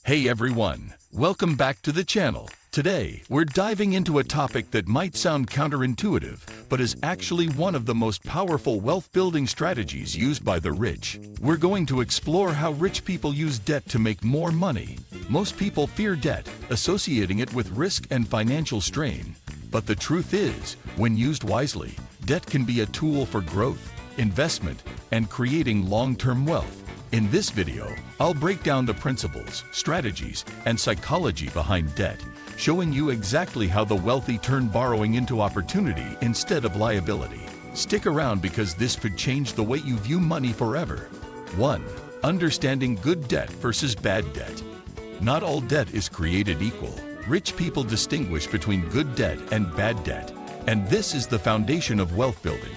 Hey everyone, welcome back to the channel. Today, we're diving into a topic that might sound counterintuitive, but is actually one of the most powerful wealth-building strategies used by the rich. We're going to explore how rich people use debt to make more money. Most people fear debt, associating it with risk and financial strain. But the truth is, when used wisely, debt can be a tool for growth, investment, and creating long-term wealth. In this video, I'll break down the principles, strategies, and psychology behind debt, showing you exactly how the wealthy turn borrowing into opportunity instead of liability. Stick around because this could change the way you view money forever. 1. Understanding good debt versus bad debt. Not all debt is created equal. Rich people distinguish between good debt and bad debt, and this is the foundation of wealth building.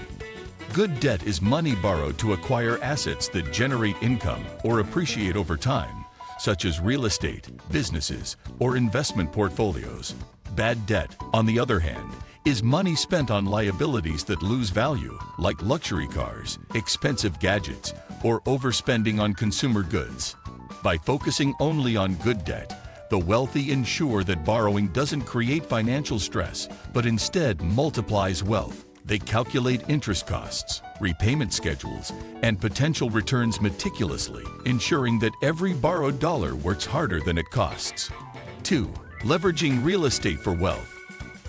Good debt is money borrowed to acquire assets that generate income or appreciate over time, such as real estate, businesses, or investment portfolios. Bad debt, on the other hand, is money spent on liabilities that lose value, like luxury cars, expensive gadgets, or overspending on consumer goods. By focusing only on good debt, the wealthy ensure that borrowing doesn't create financial stress, but instead multiplies wealth. They calculate interest costs, repayment schedules, and potential returns meticulously, ensuring that every borrowed dollar works harder than it costs. 2. Leveraging real estate for wealth.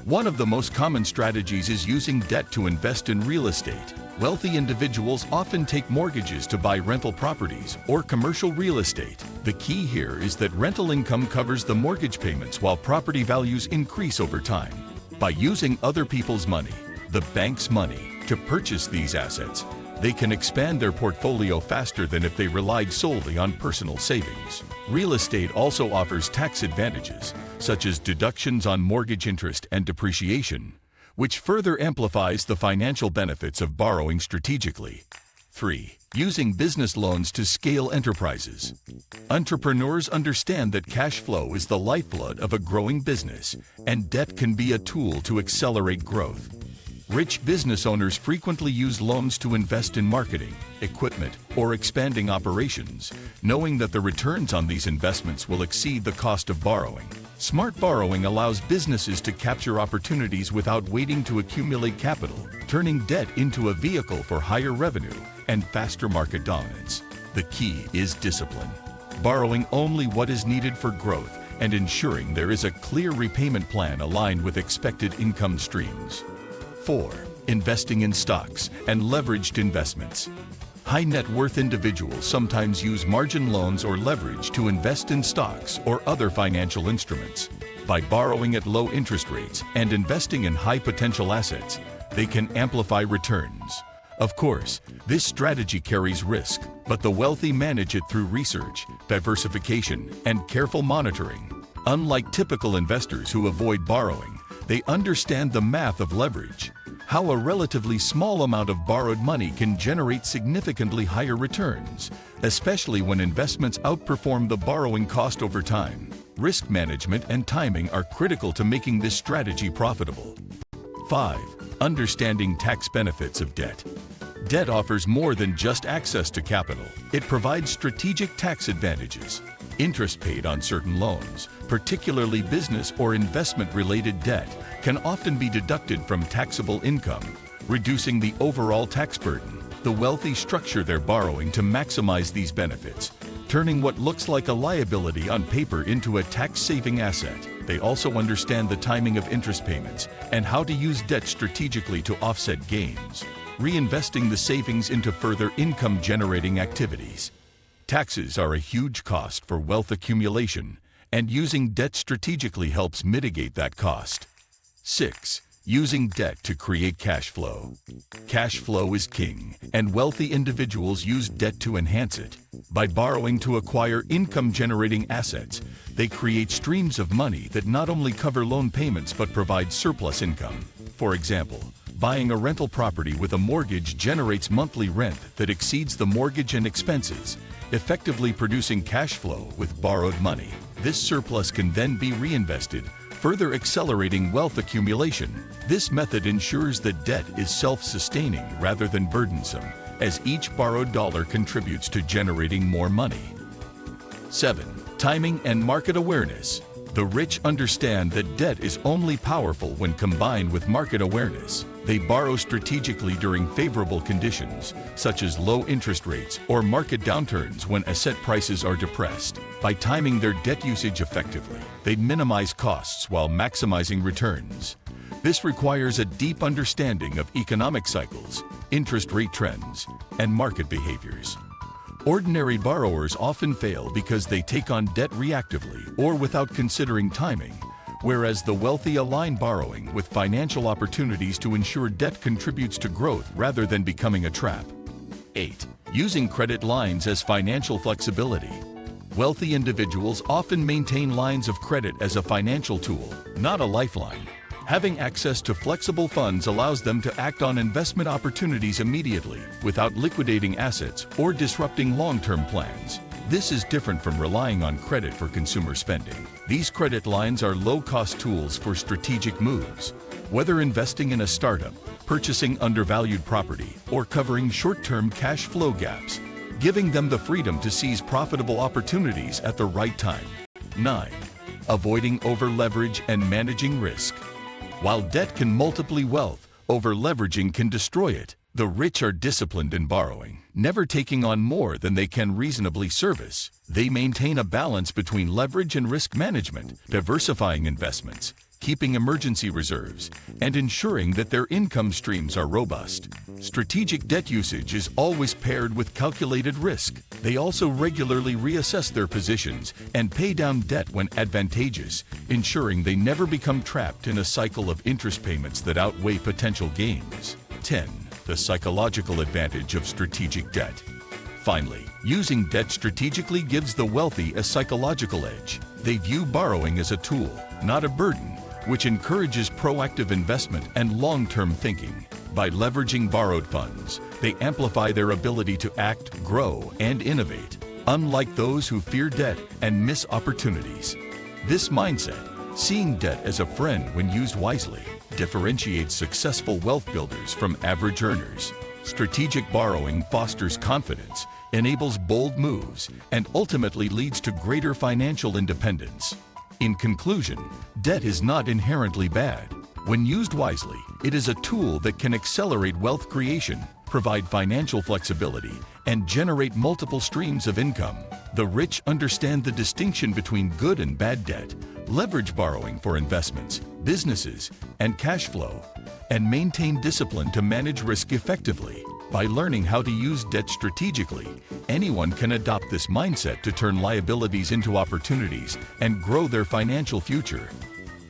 One of the most common strategies is using debt to invest in real estate. Wealthy individuals often take mortgages to buy rental properties or commercial real estate. The key here is that rental income covers the mortgage payments while property values increase over time. By using other people's money, the bank's money, to purchase these assets, they can expand their portfolio faster than if they relied solely on personal savings. Real estate also offers tax advantages, such as deductions on mortgage interest and depreciation, which further amplifies the financial benefits of borrowing strategically. 3. Using business loans to scale enterprises. Entrepreneurs understand that cash flow is the lifeblood of a growing business, and debt can be a tool to accelerate growth. Rich business owners frequently use loans to invest in marketing, equipment, or expanding operations, knowing that the returns on these investments will exceed the cost of borrowing. Smart borrowing allows businesses to capture opportunities without waiting to accumulate capital, turning debt into a vehicle for higher revenue and faster market dominance. The key is discipline, borrowing only what is needed for growth and ensuring there is a clear repayment plan aligned with expected income streams. 4. Investing in stocks and leveraged investments. High net worth individuals sometimes use margin loans or leverage to invest in stocks or other financial instruments. By borrowing at low interest rates and investing in high potential assets, they can amplify returns. Of course, this strategy carries risk, but the wealthy manage it through research, diversification, and careful monitoring. Unlike typical investors who avoid borrowing, they understand the math of leverage, how a relatively small amount of borrowed money can generate significantly higher returns, especially when investments outperform the borrowing cost over time. Risk management and timing are critical to making this strategy profitable. 5. Understanding tax benefits of debt. Debt offers more than just access to capital. It provides strategic tax advantages. Interest paid on certain loans, particularly business or investment-related debt, can often be deducted from taxable income, reducing the overall tax burden. The wealthy structure their borrowing to maximize these benefits, turning what looks like a liability on paper into a tax-saving asset. They also understand the timing of interest payments and how to use debt strategically to offset gains, reinvesting the savings into further income-generating activities. Taxes are a huge cost for wealth accumulation, and using debt strategically helps mitigate that cost. 6. Using debt to create cash flow. Cash flow is king, and wealthy individuals use debt to enhance it. By borrowing to acquire income-generating assets, they create streams of money that not only cover loan payments but provide surplus income. For example, buying a rental property with a mortgage generates monthly rent that exceeds the mortgage and expenses, effectively producing cash flow with borrowed money. This surplus can then be reinvested, further accelerating wealth accumulation. This method ensures that debt is self-sustaining rather than burdensome, as each borrowed dollar contributes to generating more money. 7. Timing and market awareness. The rich understand that debt is only powerful when combined with market awareness. They borrow strategically during favorable conditions, such as low interest rates or market downturns when asset prices are depressed. By timing their debt usage effectively, they minimize costs while maximizing returns. This requires a deep understanding of economic cycles, interest rate trends, and market behaviors. Ordinary borrowers often fail because they take on debt reactively or without considering timing, whereas the wealthy align borrowing with financial opportunities to ensure debt contributes to growth rather than becoming a trap. 8. Using credit lines as financial flexibility. Wealthy individuals often maintain lines of credit as a financial tool, not a lifeline. Having access to flexible funds allows them to act on investment opportunities immediately without liquidating assets or disrupting long-term plans. This is different from relying on credit for consumer spending. These credit lines are low-cost tools for strategic moves. Whether investing in a startup, purchasing undervalued property, or covering short-term cash flow gaps, giving them the freedom to seize profitable opportunities at the right time. 9. Avoiding over-leverage and managing risk. While debt can multiply wealth, over-leveraging can destroy it. The rich are disciplined in borrowing, never taking on more than they can reasonably service. They maintain a balance between leverage and risk management, diversifying investments, keeping emergency reserves, and ensuring that their income streams are robust. Strategic debt usage is always paired with calculated risk. They also regularly reassess their positions and pay down debt when advantageous, ensuring they never become trapped in a cycle of interest payments that outweigh potential gains. 10. The psychological advantage of strategic debt. Finally, using debt strategically gives the wealthy a psychological edge. They view borrowing as a tool, not a burden, which encourages proactive investment and long-term thinking. By leveraging borrowed funds, they amplify their ability to act, grow, and innovate, unlike those who fear debt and miss opportunities. This mindset, seeing debt as a friend when used wisely, differentiates successful wealth builders from average earners. Strategic borrowing fosters confidence, enables bold moves, and ultimately leads to greater financial independence. In conclusion, debt is not inherently bad. When used wisely, it is a tool that can accelerate wealth creation, provide financial flexibility, and generate multiple streams of income. The rich understand the distinction between good and bad debt, leverage borrowing for investments, businesses, and cash flow, and maintain discipline to manage risk effectively. By learning how to use debt strategically, anyone can adopt this mindset to turn liabilities into opportunities and grow their financial future.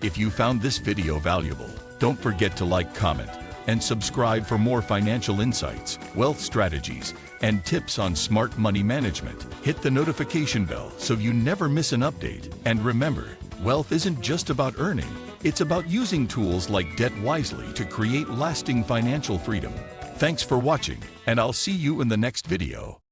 If you found this video valuable, don't forget to like, comment, and subscribe for more financial insights, wealth strategies, and tips on smart money management. Hit the notification bell so you never miss an update. And remember, wealth isn't just about earning, it's about using tools like debt wisely to create lasting financial freedom. Thanks for watching, and I'll see you in the next video.